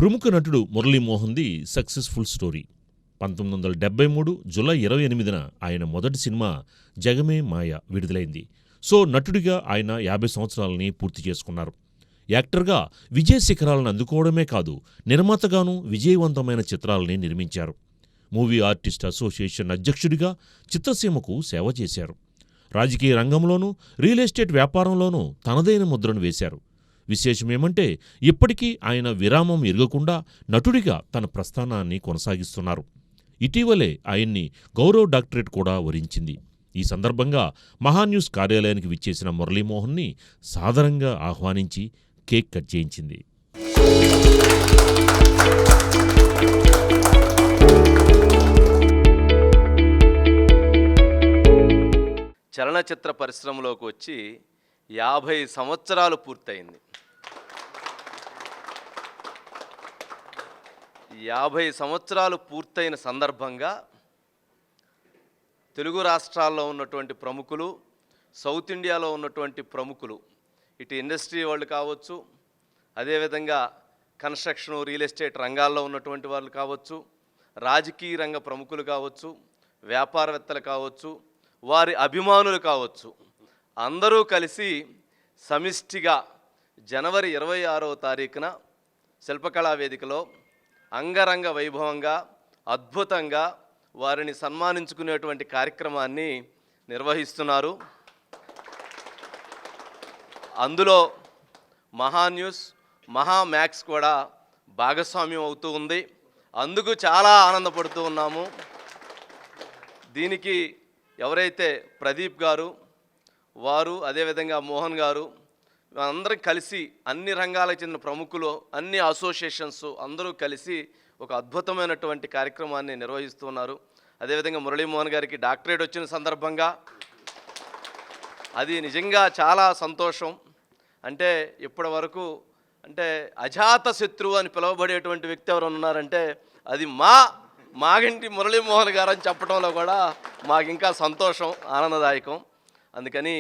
ప్రముఖ నటుడు మురళీమోహన్ది successful story. 1973 July 28న ఆయన మొదటి సినిమా జగమే మాయ విడుదలైంది. సో నటుడిగా ఆయన 50 సంవత్సరాలని పూర్తి చేసుకున్నారు. యాక్టర్గా విజయ శిఖరాలను అందుకోవడమే కాదు, నిర్మాతగానూ విజయవంతమైన చిత్రాలని నిర్మించారు. మూవీ ఆర్టిస్ట్ అసోసియేషన్ అధ్యక్షుడిగా చిత్రసీమకు సేవ చేశారు. రాజకీయ రంగంలోనూ, రియల్ ఎస్టేట్ వ్యాపారంలోనూ తనదైన ముద్రను వేశారు. విశేషమేమంటే ఇప్పటికీ ఆయన విరామం ఎరగకుండా నటుడిగా తన ప్రస్థానాన్ని కొనసాగిస్తున్నారు. ఇటీవలే ఆయన్ని గౌరవ్ డాక్టరేట్ కూడా వరించింది. ఈ సందర్భంగా మహాన్యూస్ కార్యాలయానికి విచ్చేసిన మురళీమోహన్ని సాదరంగా ఆహ్వానించి కేక్ కట్ చేయించింది. చలనచిత్ర పరిశ్రమలోకి వచ్చి 50 సంవత్సరాలు పూర్తయింది. 50 సంవత్సరాలు పూర్తయిన సందర్భంగా తెలుగు రాష్ట్రాల్లో ఉన్నటువంటి ప్రముఖులు, సౌత్ ఇండియాలో ఉన్నటువంటి ప్రముఖులు, ఇటు ఇండస్ట్రీ వాళ్ళు కావచ్చు, అదేవిధంగా కన్స్ట్రక్షన్, రియల్ ఎస్టేట్ రంగాల్లో ఉన్నటువంటి వాళ్ళు కావచ్చు, రాజకీయ రంగ ప్రముఖులు కావచ్చు, వ్యాపారవేత్తలు కావచ్చు, వారి అభిమానులు కావచ్చు, అందరూ కలిసి సమిష్టిగా జనవరి 26వ తారీఖున శిల్పకళా వేదికలో అంగరంగ వైభవంగా, అద్భుతంగా వారిని సన్మానించుకునేటువంటి కార్యక్రమాన్ని నిర్వహిస్తున్నారు. అందులో మహాన్యూస్, మహామ్యాక్స్ కూడా భాగస్వామ్యం అవుతూ ఉంది. అందుకు చాలా ఆనందపడుతూ ఉన్నాము. దీనికి ఎవరైతే ప్రదీప్ గారు, వారు అదేవిధంగా మోహన్ గారు, అందరం కలిసి అన్ని రంగాలకు చెందిన ప్రముఖులు, అన్ని అసోసియేషన్స్ అందరూ కలిసి ఒక అద్భుతమైనటువంటి కార్యక్రమాన్ని నిర్వహిస్తున్నారు. అదేవిధంగా మురళీమోహన్ గారికి డాక్టరేట్ వచ్చిన సందర్భంగా అది నిజంగా చాలా సంతోషం. అంటే ఇప్పటి వరకు అంటే అజాత శత్రువు అని పిలువబడేటువంటి వ్యక్తి ఎవరు ఉన్నారంటే అది మాగంటి మురళీమోహన్ గారు అని చెప్పడంలో కూడా మాకు ఇంకా సంతోషం, ఆనందదాయకం. అందుకని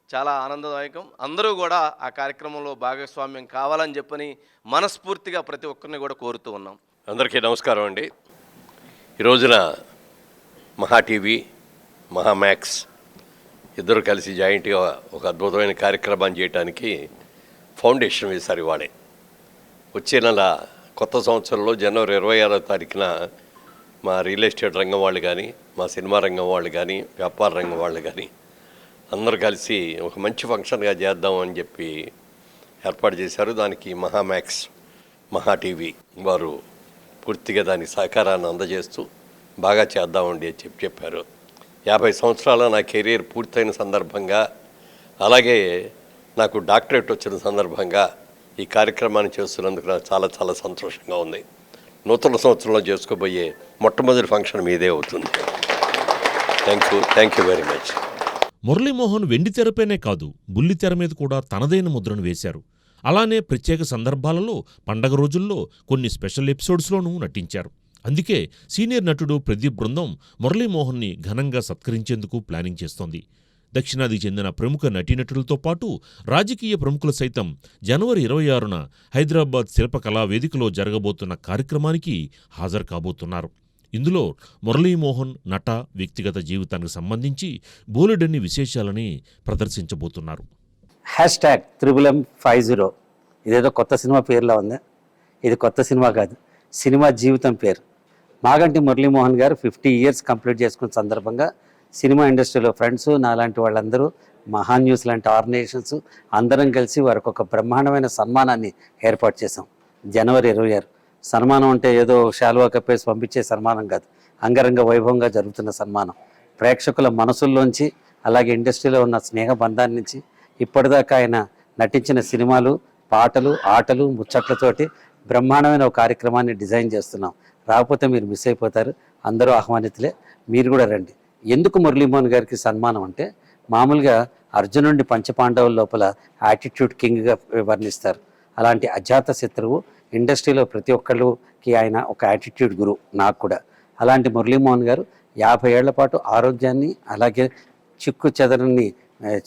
చాలా ఆనందదాయకం. అందరూ కూడా ఆ కార్యక్రమంలో భాగస్వామ్యం కావాలని చెప్పని మనస్ఫూర్తిగా ప్రతి ఒక్కరిని కూడా కోరుతూ ఉన్నాం. అందరికీ నమస్కారం అండి. ఈ రోజున మహా టీవీ, మహామ్యాక్స్ ఇద్దరు కలిసి జాయింట్గా ఒక అద్భుతమైన కార్యక్రమాన్ని చేయడానికి ఫౌండేషన్ వేశారు. ఇవాళే వచ్చే నెల కొత్త సంవత్సరంలో జనవరి 26వ తారీఖున మా రియల్ ఎస్టేట్ రంగం వాళ్ళు కానీ, మా సినిమా రంగం వాళ్ళు కానీ, వ్యాపార రంగం వాళ్ళు కానీ అందరూ కలిసి ఒక మంచి ఫంక్షన్గా చేద్దామని చెప్పి ఏర్పాటు చేశారు. దానికి మహామ్యాక్స్, మహా టీవీ వారు పూర్తిగా దానికి సహకారాన్ని అందజేస్తూ బాగా చేద్దామండి అని చెప్పారు. 50 సంవత్సరాల నా కెరీర్ పూర్తయిన సందర్భంగా, అలాగే నాకు డాక్టరేట్ వచ్చిన సందర్భంగా ఈ కార్యక్రమాన్ని చేస్తున్నందుకు నాకు చాలా చాలా సంతోషంగా ఉంది. నూతన సంవత్సరంలో చేసుకోబోయే మొట్టమొదటి ఫంక్షన్ మీదే అవుతుంది. Thank you very much. Muralimohan వెండితెరపైనే కాదు, బుల్లితెర మీద కూడా తనదైన ముద్రను వేశారు. అలానే ప్రత్యేక సందర్భాలలో, పండగ రోజుల్లో కొన్ని స్పెషల్ ఎపిసోడ్స్లోనూ నటించారు. అందుకే సీనియర్ నటుడు ప్రదీప్ బృందం మురళీమోహన్ని ఘనంగా సత్కరించేందుకు ప్లానింగ్ చేస్తోంది. దక్షిణాదికి చెందిన ప్రముఖ నటీనటులతో పాటు రాజకీయ ప్రముఖులు సైతం జనవరి 26న హైదరాబాద్ శిల్పకళా వేదికలో జరగబోతున్న కార్యక్రమానికి హాజరు కాబోతున్నారు. ఇందులో మురళీమోహన్ నట, వ్యక్తిగత జీవితానికి సంబంధించి బోలెడన్ని విశేషాలని ప్రదర్శించబోతున్నారు. #MM50 ఇదేదో కొత్త సినిమా పేరులో ఉంది. ఇది కొత్త సినిమా కాదు, సినిమా జీవితం పేరు. మాగంటి మురళీమోహన్ గారు 50 ఇయర్స్ కంప్లీట్ చేసుకున్న సందర్భంగా సినిమా ఇండస్ట్రీలో ఫ్రెండ్స్, నాలాంటి వాళ్ళందరూ, మహాన్యూస్ లాంటి ఆర్గనైజేషన్స్ అందరం కలిసి వారికి ఒక బ్రహ్మాండమైన సన్మానాన్ని ఏర్పాటు చేశాం. జనవరి 26 సన్మానం అంటే ఏదో శాలువా కప్పేసి పంపించే సన్మానం కాదు, అంగరంగ వైభవంగా జరుగుతున్న సన్మానం. ప్రేక్షకుల మనసుల్లోంచి, అలాగే ఇండస్ట్రీలో ఉన్న స్నేహ బంధాన్ని నుంచి ఇప్పటిదాకా ఆయన నటించిన సినిమాలు, పాటలు, ఆటలు, ముచ్చట్లతోటి బ్రహ్మాండమైన ఒక కార్యక్రమాన్ని డిజైన్ చేస్తున్నాం. రాకపోతే మీరు మిస్ అయిపోతారు. అందరూ ఆహ్వానితులే, మీరు కూడా రండి. ఎందుకు మురళీమోహన్ గారికి సన్మానం అంటే, మామూలుగా అర్జునుడి పంచపాండవుల లోపల యాటిట్యూడ్ కింగ్గా వర్ణిస్తారు. అలాంటి అజాత శత్రువు, ఇండస్ట్రీలో ప్రతి ఒక్కళ్ళకి ఆయన ఒక యాటిట్యూడ్ గురువు, నాకు కూడా. అలాంటి మురళీమోహన్ గారు 50 ఏళ్ల పాటు ఆరోగ్యాన్ని, అలాగే చిక్కు చెదరని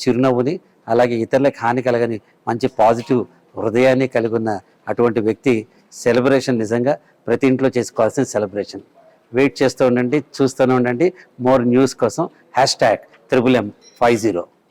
చిరునవ్వుని, అలాగే ఇతరులకు హాని కలగని మంచి పాజిటివ్ హృదయాన్ని కలిగి ఉన్న అటువంటి వ్యక్తి సెలబ్రేషన్ నిజంగా ప్రతి ఇంట్లో చేసుకోవాల్సిన సెలబ్రేషన్. వెయిట్ చేస్తూ ఉండండి, చూస్తూనే ఉండండి. మోర్ న్యూస్ కోసం #MMM50.